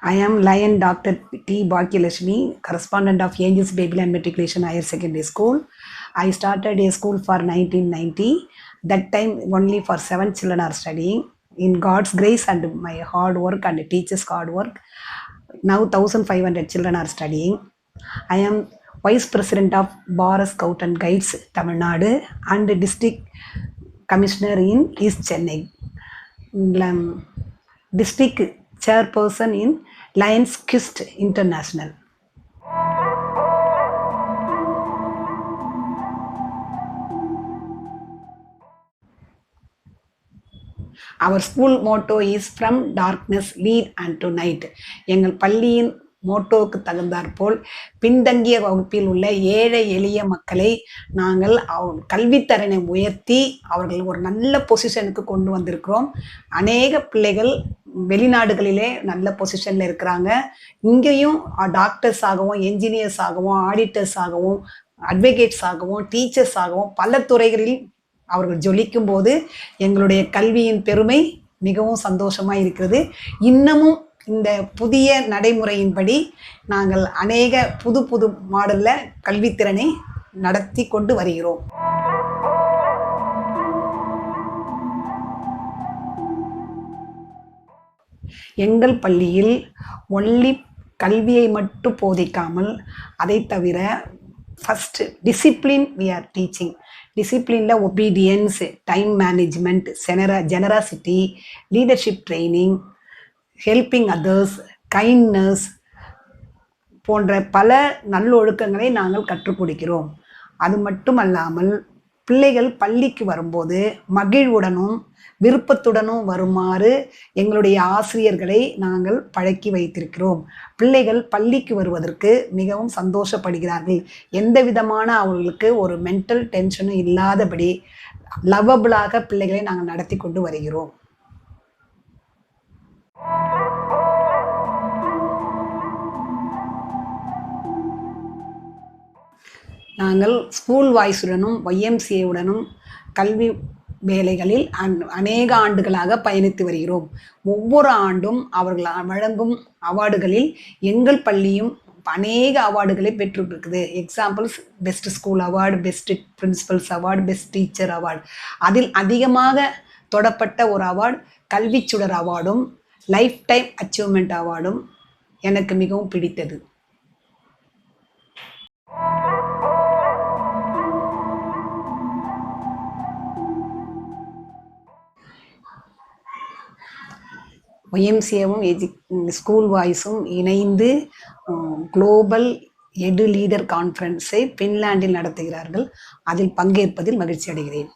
I am Lion Dr. T. Bhagyalakshmi, correspondent of Angels Babyland Matriculation Higher Secondary School. I started a school for 1990. That time only for 7 children are studying. In God's grace and my hard work and teachers' hard work, now 1,500 children are studying. I am Vice President of Bharat Scout and Guides Tamil Nadu and District Commissioner in East Chennai. District Chairperson in Lions Quest International. Our school motto is from darkness lead unto night. எங்கள் பள்ளியின் மோட்டோவுக்கு தகுந்தாற்போல் பின்தங்கிய வகுப்பில் உள்ள ஏழை எளிய மக்களை நாங்கள் கல்வித்தரனை உயர்த்தி அவர்கள் ஒரு நல்ல பொசிஷனுக்கு கொண்டு வந்திருக்கிறோம். அநேக பிள்ளைகள் வெளிநாடுகளிலே நல்ல பொசிஷனில் இருக்கிறாங்க. இங்கேயும் டாக்டர்ஸ் ஆகவும் என்ஜினியர்ஸ் ஆகவும் ஆடிட்டர்ஸ் ஆகவும் அட்வொகேட்ஸ் ஆகவும் டீச்சர்ஸ் ஆகவும் பல துறைகளில் அவர்கள் ஜொலிக்கும் போது எங்களுடைய கல்வியின் பெருமை மிகவும் சந்தோஷமாக இருக்கிறது. இன்னமும் இந்த புதிய நடைமுறையின்படி நாங்கள் அநேக புது புது மாடலில் கல்வித்திறனை நடத்தி கொண்டு வருகிறோம். எங்கள் பள்ளியில் ஒன்லி கல்வியை மட்டும் போதிக்காமல் அதை தவிர first discipline we are teaching. டிசிப்ளினில் obedience, time management, generosity, leadership training, helping others, kindness போன்ற பல நல்லொழுக்கங்களை நாங்கள் கற்றுக் கொடுக்கிறோம். அது மட்டுமல்லாமல் பிள்ளைகள் பள்ளிக்கு வரும்போது மகிழ்வுடனும் விருப்பத்துடனும் வருமாறு எங்களுடைய ஆசிரியர்களை நாங்கள் பழக்கி வைத்திருக்கிறோம். பிள்ளைகள் பள்ளிக்கு வருவதற்கு மிகவும் சந்தோஷப்படுகிறார்கள். எந்த விதமான அவர்களுக்கு ஒரு மென்டல் டென்ஷனும் இல்லாதபடி லவபிளாக பிள்ளைகளை நாங்கள் நடத்தி கொண்டு வருகிறோம். நாங்கள் ஸ்கூல் வாய்ஸுடனும் YMCA-உடனும் கல்வி வேலைகளில் அநேக ஆண்டுகளாக பயணித்து வருகிறோம். ஒவ்வொரு ஆண்டும் அவர்கள் வழங்கும் அவார்டுகளில் எங்கள் பள்ளியும் அநேக அவார்டுகளை பெற்றிருக்குது. Examples best school award, best principals award, best teacher award. அதில் அதிகமாக தொடப்பட்ட ஒரு அவார்டு கல்விச்சுடர் அவார்டும் லைஃப் டைம் அச்சீவ்மெண்ட் அவார்டும் எனக்கு மிகவும் பிடித்தது. YMCA-வும் ஸ்கூல் வாய்ஸும் இணைந்து குளோபல் எடு லீடர் கான்ஃபரன்ஸை பின்லாண்டில் நடத்துகிறார்கள். அதில் பங்கேற்பதில் மகிழ்ச்சி அடைகிறேன்.